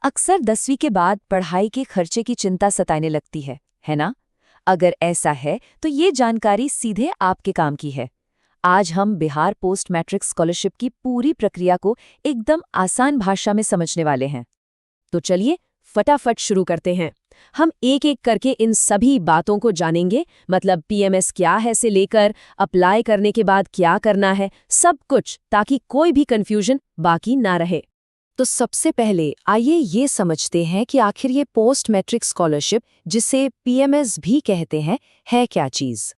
अक्सर 10वीं के बाद पढ़ाई के खर्चे की चिंता सताने लगती है ना? अगर ऐसा है तो ये जानकारी सीधे आपके काम की है। आज हम बिहार पोस्ट मैट्रिक स्कॉलरशिप की पूरी प्रक्रिया को एकदम आसान भाषा में समझने वाले हैं। तो चलिए फटाफट शुरू करते हैं। हम एक एक करके इन सभी बातों को जानेंगे, मतलब पीएमएस क्या है से लेकर अप्लाई करने के बाद क्या करना है, सब कुछ, ताकि कोई भी कंफ्यूजन बाकी ना रहे। तो सबसे पहले आइए ये समझते हैं कि आखिर ये पोस्ट मैट्रिक स्कॉलरशिप, जिसे पीएमएस भी कहते हैं, है क्या चीज़।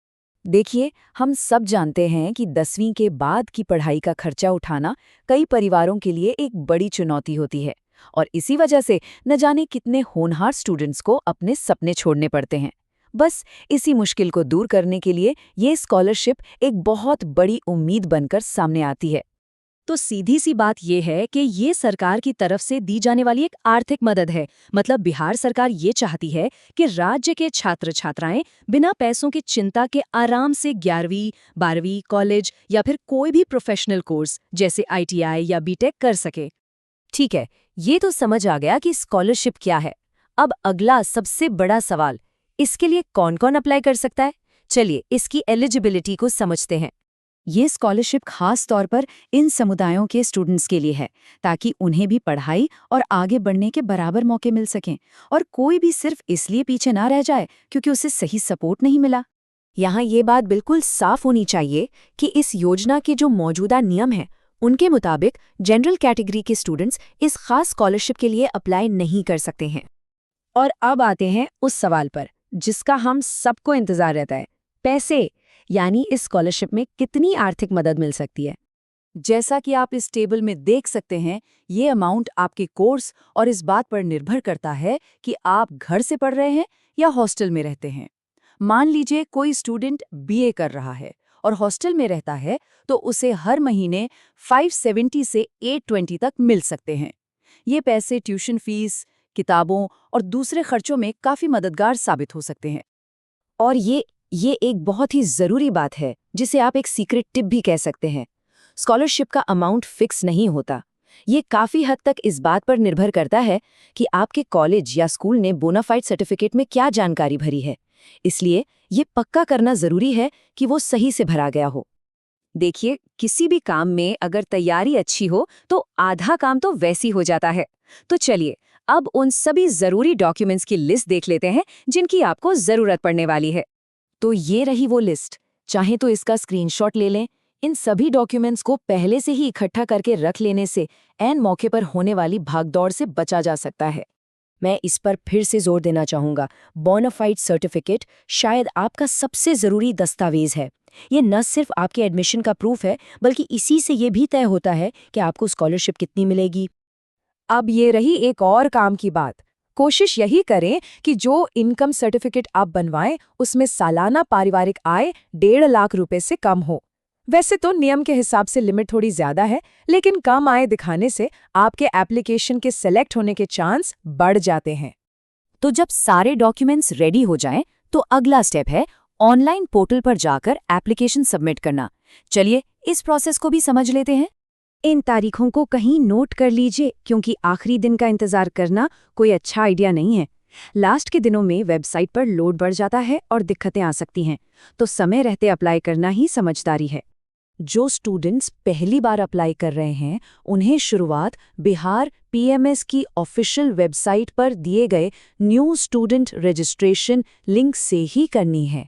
देखिए, हम सब जानते हैं कि 10वीं के बाद की पढ़ाई का खर्चा उठाना कई परिवारों के लिए एक बड़ी चुनौती होती है और इसी वजह से न जाने कितने होनहार स्टूडेंट्स को अपने सपने छोड़ने पड़ते हैं। बस इसी मुश्किल को दूर करने के लिए ये स्कॉलरशिप एक बहुत बड़ी उम्मीद बनकर सामने आती है। तो सीधी सी बात यह है कि ये सरकार की तरफ से दी जाने वाली एक आर्थिक मदद है। मतलब बिहार सरकार ये चाहती है कि राज्य के छात्र छात्राएं बिना पैसों की चिंता के आराम से 11वीं 12वीं कॉलेज या फिर कोई भी प्रोफेशनल कोर्स जैसे आईटीआई या बीटेक कर सके। ठीक है, ये तो समझ आ गया कि स्कॉलरशिप क्या है। अब अगला सबसे बड़ा सवाल, इसके लिए कौन-कौन अप्लाई कर सकता है? चलिए इसकी एलिजिबिलिटी को समझते हैं। ये स्कॉलरशिप खास तौर पर इन समुदायों के स्टूडेंट्स के लिए है, ताकि उन्हें भी पढ़ाई और आगे बढ़ने के बराबर मौके मिल सकें और कोई भी सिर्फ इसलिए पीछे ना रह जाए क्योंकि उसे सही सपोर्ट नहीं मिला। यहाँ ये बात बिल्कुल साफ होनी चाहिए कि इस योजना के जो मौजूदा नियम हैं, उनके मुताबिक जनरल कैटेगरी के स्टूडेंट्स इस खास स्कॉलरशिप के लिए अप्लाई नहीं कर सकते हैं। और अब आते हैं उस सवाल पर जिसका हम सबको इंतजार रहता है, पैसे। यानी इस स्कॉलरशिप में कितनी आर्थिक मदद मिल सकती है। जैसा कि आप इस टेबल में देख सकते हैं, ये अमाउंट आपके कोर्स और इस बात पर निर्भर करता है कि आप घर से पढ़ रहे हैं या हॉस्टल में रहते हैं। मान लीजिए कोई स्टूडेंट बीए कर रहा है और हॉस्टल में रहता है, तो उसे हर महीने 570 से 820 तक मिल सकते हैं। ये पैसे ट्यूशन फीस, किताबों और दूसरे खर्चों में काफ़ी मददगार साबित हो सकते हैं। और ये एक बहुत ही ज़रूरी बात है, जिसे आप एक सीक्रेट टिप भी कह सकते हैं। स्कॉलरशिप का अमाउंट फिक्स नहीं होता। ये काफ़ी हद तक इस बात पर निर्भर करता है कि आपके कॉलेज या स्कूल ने बोनाफाइड सर्टिफिकेट में क्या जानकारी भरी है। इसलिए ये पक्का करना ज़रूरी है कि वो सही से भरा गया हो। देखिए, किसी भी काम में अगर तैयारी अच्छी हो तो आधा काम तो वैसे ही हो जाता है। तो चलिए अब उन सभी ज़रूरी डॉक्यूमेंट्स की लिस्ट देख लेते हैं जिनकी आपको ज़रूरत पड़ने वाली है। तो ये रही वो लिस्ट। चाहे तो इसका स्क्रीनशॉट ले लें। इन सभी डॉक्यूमेंट्स को पहले से ही इकट्ठा करके रख लेने से ऐन मौके पर होने वाली भागदौड़ से बचा जा सकता है। मैं इस पर फिर से जोर देना चाहूँगा, बोनाफाइड सर्टिफिकेट शायद आपका सबसे ज़रूरी दस्तावेज है। ये न सिर्फ आपके एडमिशन का प्रूफ है, बल्कि इसी से ये भी तय होता है कि आपको स्कॉलरशिप कितनी मिलेगी। अब ये रही एक और काम की बात। कोशिश यही करें कि जो इनकम सर्टिफिकेट आप बनवाएं उसमें सालाना पारिवारिक आय 1.5 लाख रुपए से कम हो। वैसे तो नियम के हिसाब से लिमिट थोड़ी ज्यादा है, लेकिन कम आय दिखाने से आपके एप्लीकेशन के सेलेक्ट होने के चांस बढ़ जाते हैं। तो जब सारे डॉक्यूमेंट्स रेडी हो जाएं, तो अगला स्टेप है ऑनलाइन पोर्टल पर जाकर एप्लीकेशन सबमिट करना। चलिए इस प्रोसेस को भी समझ लेते हैं। इन तारीखों को कहीं नोट कर लीजिए, क्योंकि आखिरी दिन का इंतजार करना कोई अच्छा आइडिया नहीं है। लास्ट के दिनों में वेबसाइट पर लोड बढ़ जाता है और दिक्कतें आ सकती हैं, तो समय रहते अप्लाई करना ही समझदारी है। जो स्टूडेंट्स पहली बार अप्लाई कर रहे हैं, उन्हें शुरुआत बिहार पीएमएस की ऑफिशियल वेबसाइट पर दिए गए न्यू स्टूडेंट रजिस्ट्रेशन लिंक से ही करनी है।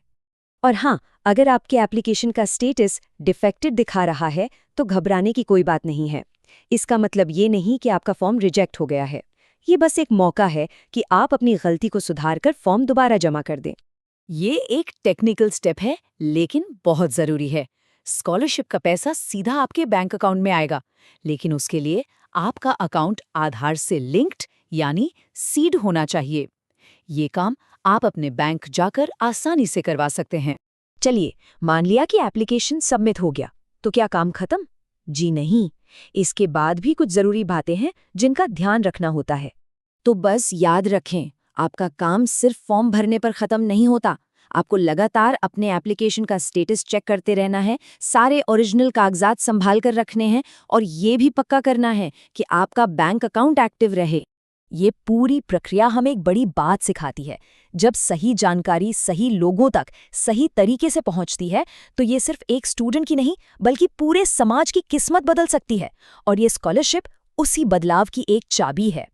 और हाँ, अगर आपके एप्लीकेशन का स्टेटस डिफेक्टेड दिखा रहा है तो घबराने की कोई बात नहीं है। इसका मतलब ये नहीं कि आपका फॉर्म रिजेक्ट हो गया है। ये बस एक मौका है कि आप अपनी गलती को सुधारकर फॉर्म दोबारा जमा कर दें। ये एक टेक्निकल स्टेप है, लेकिन बहुत ज़रूरी है। स्कॉलरशिप का पैसा सीधा आपके बैंक अकाउंट में आएगा, लेकिन उसके लिए आपका अकाउंट आधार से लिंक्ड यानी सीड होना चाहिए। ये काम आप अपने बैंक जाकर आसानी से करवा सकते हैं। चलिए, मान लिया कि एप्लीकेशन सबमिट हो गया, तो क्या काम खत्म? जी नहीं, इसके बाद भी कुछ जरूरी बातें हैं जिनका ध्यान रखना होता है। तो बस याद रखें, आपका काम सिर्फ फॉर्म भरने पर खत्म नहीं होता। आपको लगातार अपने एप्लीकेशन का स्टेटस चेक करते रहना है, सारे ओरिजिनल कागजात संभाल कर रखने हैं और ये भी पक्का करना है कि आपका बैंक अकाउंट एक्टिव रहे। ये पूरी प्रक्रिया हमें एक बड़ी बात सिखाती है। जब सही जानकारी सही लोगों तक सही तरीके से पहुंचती है तो ये सिर्फ एक स्टूडेंट की नहीं बल्कि पूरे समाज की किस्मत बदल सकती है। और ये स्कॉलरशिप उसी बदलाव की एक चाबी है।